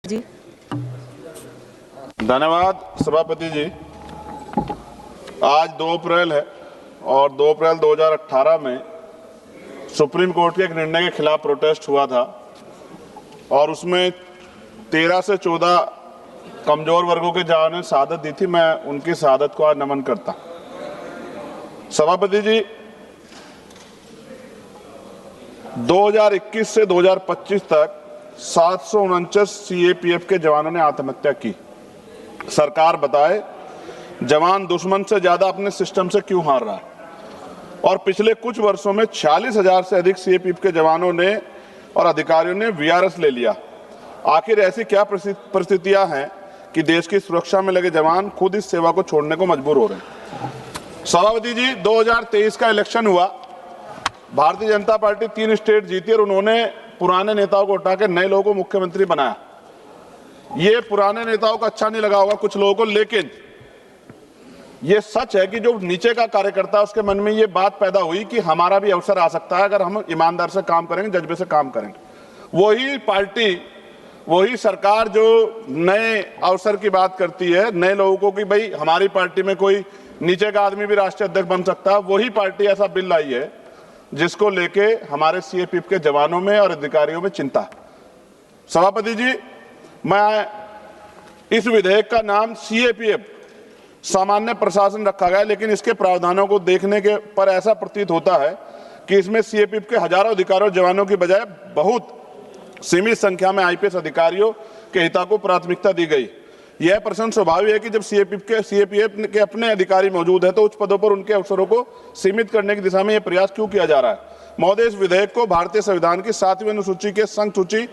जी। धन्यवाद सभापति जी। आज 2 अप्रैल है और 2 अप्रैल 2018 में सुप्रीम कोर्ट के एक निर्णय के खिलाफ प्रोटेस्ट हुआ था और उसमें 13 से 14 कमजोर वर्गों के जवानों ने शहादत दी थी। मैं उनकी शहादत को आज नमन करता। सभापति जी, 2021 से 2025 तक 749 सीएपीएफ के जवानों ने आत्महत्या की। सरकार बताए जवान दुश्मन से ज्यादा अपने सिस्टम से क्यों हार रहा है। और पिछले कुछ वर्षों में 46,000 से अधिक सीएपीएफ के जवानों ने और अधिकारियों ने वीआरएस ले लिया। आखिर ऐसी क्या परिस्थितियां हैं कि देश की सुरक्षा में लगे जवान खुद इस सेवा को छोड़ने को मजबूर हो रहे हैं। सभापति जी, 2023 का इलेक्शन हुआ, भारतीय जनता पार्टी 3 स्टेट जीती और उन्होंने पुराने नेताओं को उठा के नए लोगों को मुख्यमंत्री बनाया। ये पुराने नेताओं को अच्छा नहीं लगा होगा कुछ लोगों को, लेकिन ये सच है कि जो नीचे का कार्यकर्ता उसके मन में ये बात पैदा हुई कि हमारा भी अवसर आ सकता है अगर हम ईमानदार से काम करेंगे, जज्बे से काम करेंगे। वही पार्टी, वही सरकार जो नए अवसर की बात करती है, नए लोगों को कि भाई हमारी पार्टी में कोई नीचे का आदमी भी राष्ट्रीय अध्यक्ष बन सकता है, वही पार्टी ऐसा बिल लाई है जिसको लेके हमारे सीएपीएफ के जवानों में और अधिकारियों में चिंता है। सभापति जी, मैं इस विधेयक का नाम सीएपीएफ सामान्य प्रशासन रखा गया है, लेकिन इसके प्रावधानों को देखने के पर ऐसा प्रतीत होता है कि इसमें सीएपीएफ के हजारों अधिकारियों जवानों की बजाय बहुत सीमित संख्या में आईपीएस अधिकारियों के हितों को प्राथमिकता दी गई। यह प्रश्न स्वाभाविक है कि जब सीएपीएफ के अपने अधिकारी मौजूद है तो उच्च पदों पर उनके अवसरों को सीमित करने की दिशा में यह प्रयास क्यों किया जा रहा है। महोदय, इस विधेयक को भारतीय संविधान की 7वीं अनुसूची के संघ सूची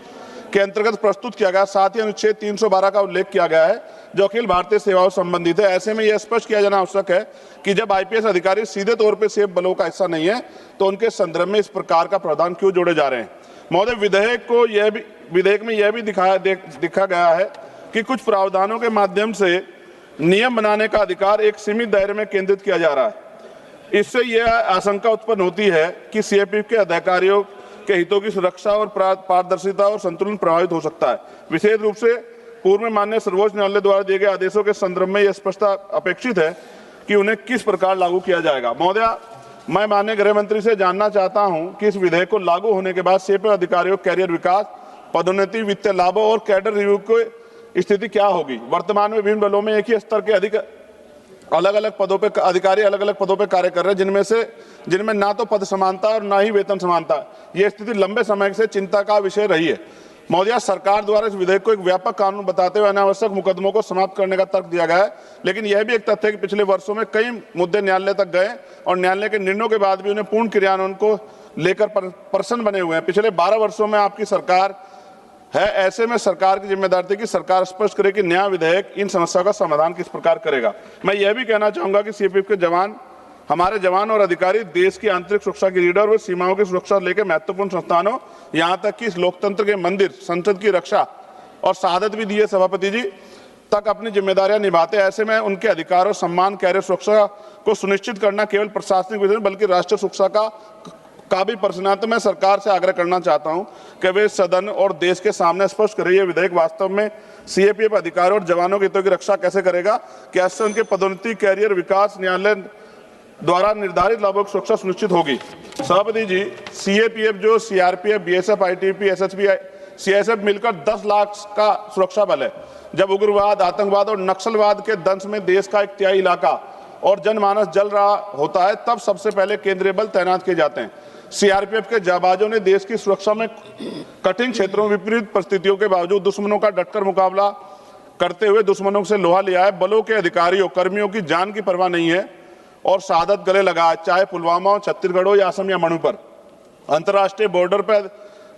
के अंतर्गत प्रस्तुत किया गया। साथ ही अनुच्छेद 312 का उल्लेख किया गया है जो अखिल भारतीय सेवाओं से संबंधित है। ऐसे में यह स्पष्ट किया जाना आवश्यक है कि जब आईपीएस अधिकारी सीधे तौर पर सीएपीएफ बलों का हिस्सा नहीं है तो उनके संदर्भ में इस प्रकार का प्रावधान क्यों जोड़े जा रहे हैं। महोदय, विधेयक में यह भी दिखा गया है कि कुछ प्रावधानों के माध्यम से नियम बनाने का अधिकार एक सीमित दायरे में केंद्रित किया जा रहा है। इससे यह आशंका उत्पन्न होती है कि सीएपीएफ के अधिकारियों के हितों की सुरक्षा और पारदर्शिता और संतुलन प्रभावित हो सकता है। विशेष रूप से पूर्व में माननीय सर्वोच्च न्यायालय द्वारा दिए गए आदेशों के संदर्भ में यह स्पष्टता अपेक्षित है कि उन्हें किस प्रकार लागू किया जाएगा। महोदय, मैं माननीय गृह मंत्री से जानना चाहता हूं कि इस विधेयक को लागू होने के बाद सीएपीएफ अधिकारियों कैरियर विकास, पदोन्नति, वित्तीय लाभों और कैडर रिव्यू की स्थिति क्या होगी। वर्तमान में विभिन्न बलों में एक ही स्तर के अलग अलग पदों पे अधिकारी अलग अलग पदों पे कार्य कर रहे हैं, जिनमें ना तो पद समानता और ना ही वेतन समानता। यह स्थिति लंबे समय से चिंता का विषय रही है। महोदय, सरकार द्वारा इस विधेयक को एक व्यापक कानून बताते हुए अनावश्यक मुकदमों को समाप्त करने का तर्क दिया गया है, लेकिन यह भी एक तथ्य है कि पिछले वर्षों में कई मुद्दे न्यायालय तक गए और न्यायालय के निर्णयों के बाद भी उन्हें पूर्ण क्रियान्वयन को लेकर प्रश्न बने हुए हैं। पिछले 12 वर्षों में आपकी सरकार है, ऐसे में सरकार की जिम्मेदारी थी कि सरकार स्पष्ट करे कि नया विधेयक इन समस्याओं का समाधान किस प्रकार करेगा। मैं यह भी कहना चाहूंगा कि सीएपीएफ के जवान, हमारे जवान और अधिकारी देश की आंतरिक सुरक्षा की लीडर व सीमाओं की सुरक्षा लेकर महत्वपूर्ण संस्थानों, यहां तक कि इस लोकतंत्र के मंदिर, संसद की रक्षा और शहादत भी दी है सभापति जी, तक अपनी जिम्मेदारियां निभाते। ऐसे में उनके अधिकार और सम्मान, कैरियर सुरक्षा को सुनिश्चित करना केवल प्रशासनिक विषय बल्कि राष्ट्रीय सुरक्षा का भी प्रश्न है। तो मैं सरकार से आग्रह करना चाहता हूं कि वे सदन और देश के सामने स्पष्ट करें, यह विधेयक वास्तव में सीएपीएफ अधिकारियों और जवानों के हितों की रक्षा कैसे करेगा। कैसे उनके पदोन्नति, कैरियर विकास, न्यायालय द्वारा निर्धारित लाभों की सुरक्षा सुनिश्चित होगी। सभापति जी, सीएपीएफ जो CRPF, BSF, ITBP, SSB, CISF मिलकर 10 लाख का सुरक्षा बल है। जब उग्रवाद, आतंकवाद और नक्सलवाद के दंश में देश का 1/3 इलाका और जनमानस जल रहा होता है, तब सबसे पहले केंद्रीय बल तैनात किए जाते हैं। सीआरपीएफ के जाबाजों ने देश की सुरक्षा में कठिन क्षेत्रों में विपरीत परिस्थितियों के बावजूद दुश्मनों का डटकर मुकाबला करते हुए दुश्मनों से लोहा लिया है। बलों के अधिकारियों, कर्मियों की जान की परवाह नहीं है और शहादत गले लगा, चाहे पुलवामा हो, छत्तीसगढ़ हो या असम या मणिपुर। अंतर्राष्ट्रीय बॉर्डर पर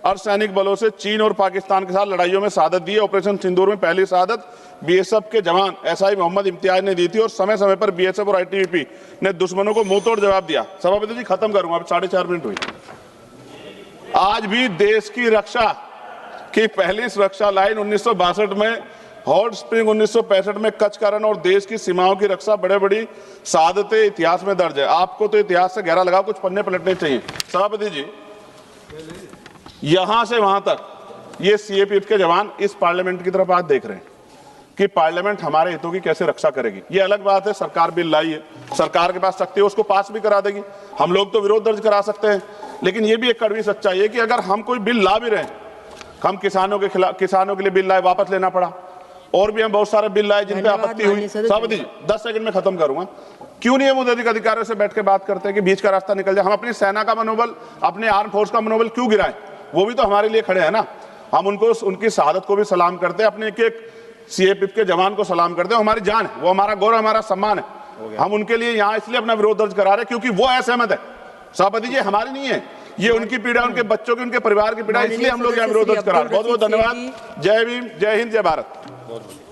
अर्धसैनिक बलों से चीन और पाकिस्तान के साथ लड़ाइयों में शहादत दी है। ऑपरेशन सिंदूर में पहली शहादत बीएसएफ के जवान एसआई मोहम्मद इम्तियाज ने दी थी और समय समय पर बीएसएफ और आईटीबीपी ने दुश्मनों को मुंह तोड़ जवाब दिया। सभापति जी, खत्म करूंगा, अब 4.5 मिनट हुई। आज भी देश की रक्षा की पहली सुरक्षा लाइन 1962 में, हॉट स्प्रिंग 1965 में कच्छ का रण और देश की सीमाओं की रक्षा बड़े बड़ी शहादतें इतिहास में दर्ज है। आपको तो इतिहास से गहरा लगा, कुछ पन्ने पलटने चाहिए। सभापति जी, यहां से वहां तक ये सीएपीएफ के जवान इस पार्लियामेंट की तरफ आज देख रहे हैं कि पार्लियामेंट हमारे हितों की कैसे रक्षा करेगी। ये अलग बात है, सरकार बिल लाई है, सरकार के पास शक्ति है, उसको पास भी करा देगी, हम लोग तो विरोध दर्ज करा सकते हैं। लेकिन ये भी एक कड़वी सच्चाई है कि अगर हम कोई बिल ला भी रहे हैं, हम किसानों के खिलाफ, किसानों के लिए बिल लाए, वापस लेना पड़ा, और भी हम बहुत सारे बिल लाए जिन पे आपत्ति हुई। सभापति जी 10 सेकंड में खत्म करूंगा। क्यों नहीं हम अधिकारियों से बैठ के बात करते हैं कि बीच का रास्ता निकल जाए? हम अपनी सेना का मनोबल, अपने आर्म फोर्स का मनोबल क्यों गिराएं? वो भी तो हमारे लिए खड़े हैं ना। हम उनको, उनकी शहादत को भी सलाम करते हैं, अपने एक सीएपीएफ के जवान को सलाम करते हैं। हमारी जान है, वो हमारा गौरव, हमारा सम्मान है। हम उनके लिए यहाँ इसलिए अपना विरोध दर्ज करा रहे हैं क्योंकि वो असहमत है। सभापति जी हमारी नहीं है, ये उनकी पीड़ा, उनके बच्चों की, उनके परिवार की पीड़ा, इसलिए हम लोग यहाँ विरोध दर्ज करा रहे हैं। बहुत बहुत धन्यवाद। जय भीम, जय हिंद, जय भारत।